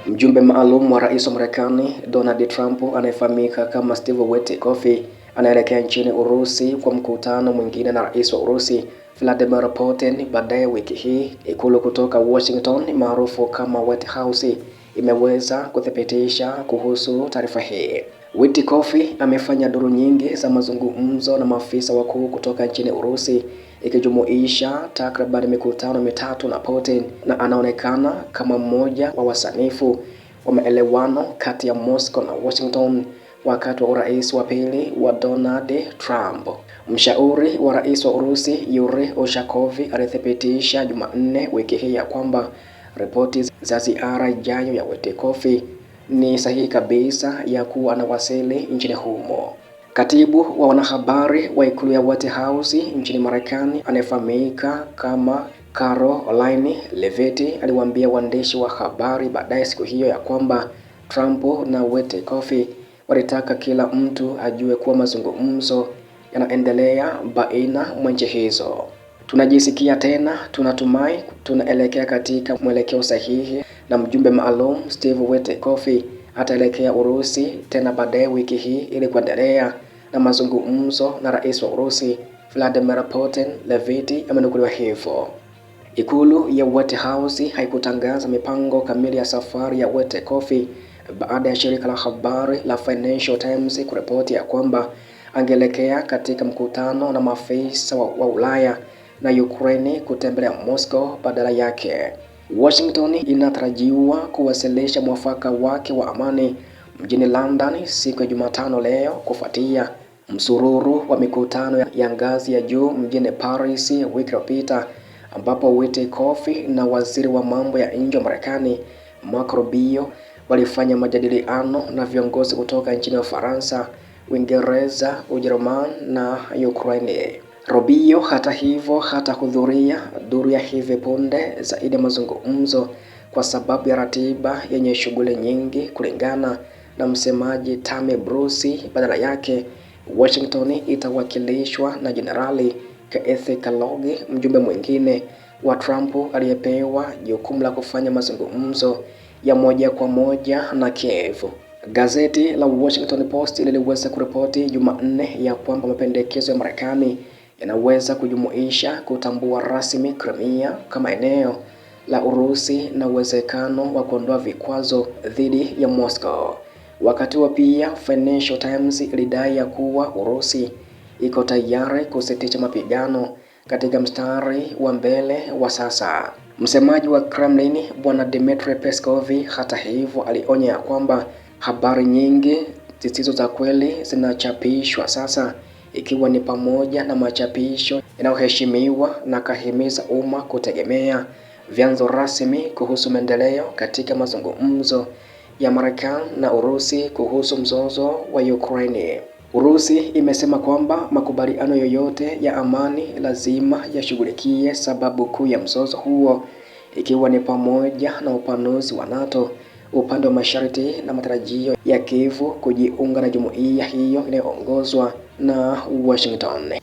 Mjumbe maalum wa rais wa Marekani Donald Trump anayefahamika kama Steve Witkoff anaelekea nchini Urusi kwa mkutano mwingine na rais wa Urusi Vladimir Putin baadaye wiki hii. Ikulu kutoka Washington maarufu kama White House imeweza kuthibitisha kuhusu taarifa hii. Witkoff amefanya duru nyingi za mazungumzo na maafisa wakuu kutoka nchini Urusi, ikijumuisha takriban mikutano mitatu na Putin, na anaonekana kama mmoja wa wasanifu wa maelewano kati ya Moscow na Washington wakati wa urais wa pili wa Donald Trump. Mshauri wa rais wa Urusi Yuri Ushakov alithibitisha Jumanne wiki hii ya kwamba ripoti za ziara ijayo ya Witkoff ni sahihi kabisa ya kuwa anawasili nchini humo. Katibu wa wanahabari wa ikulu ya White House nchini Marekani anayefahamika kama Caroline Levitt aliwaambia waandishi wa habari baadaye siku hiyo ya kwamba Trump na Witkoff walitaka kila mtu ajue kuwa mazungumzo yanaendelea baina mwa nchi hizo. Tunajisikia tena, tunatumai tunaelekea katika mwelekeo sahihi, na mjumbe maalum Steve Witkoff ataelekea Urusi tena baadaye wiki hii ili kuendelea na mazungumzo na rais wa Urusi Vladimir Putin, Levitt amenukuliwa hivyo. Ikulu ya White House haikutangaza mipango kamili ya safari ya Witkoff baada ya shirika la habari la Financial Times kuripoti ya kwamba angeelekea katika mkutano na maafisa wa Ulaya na Ukraine kutembelea Moscow badala yake. Washington inatarajiwa kuwasilisha mwafaka wake wa amani mjini London siku ya Jumatano leo kufuatia msururu wa mikutano ya ngazi ya juu mjini Paris wiki iliyopita, ambapo Witkoff na waziri wa mambo ya nje wa Marekani Marco Rubio walifanya majadiliano na viongozi kutoka nchini Ufaransa, Uingereza, Ujerumani na Ukraine. Rubio hata hivyo hatahudhuria duru ya hivi punde zaidi ya mazungumzo kwa sababu ya ratiba yenye shughuli nyingi, kulingana na msemaji Tammy Bruce. Badala yake Washington itawakilishwa na Jenerali Keith Kellogg, mjumbe mwingine wa Trump aliyepewa jukumu la kufanya mazungumzo ya moja kwa moja na Kiev. Gazeti la Washington Post liliweza kuripoti Jumanne ya kwamba mapendekezo ya Marekani yanaweza kujumuisha kutambua rasmi Crimea kama eneo la Urusi na uwezekano wa kuondoa vikwazo dhidi ya Moscow. Wakati wa pia Financial Times ilidai ya kuwa Urusi iko tayari kusitisha mapigano katika mstari wa mbele wa sasa. Msemaji wa Kremlin Bwana Dmitry Peskov hata hivyo alionya ya kwamba habari nyingi zisizo za kweli zinachapishwa sasa, ikiwa ni pamoja na machapisho yanayoheshimiwa, na kahimiza umma kutegemea vyanzo rasmi kuhusu maendeleo katika mazungumzo ya Marekani na Urusi kuhusu mzozo wa Ukraine. Urusi imesema kwamba makubaliano yoyote ya amani lazima yashughulikie sababu kuu ya mzozo huo, ikiwa ni pamoja na upanuzi wa NATO upande wa masharti na matarajio ya Kiev kujiunga na jumuiya hiyo inayoongozwa na Washington.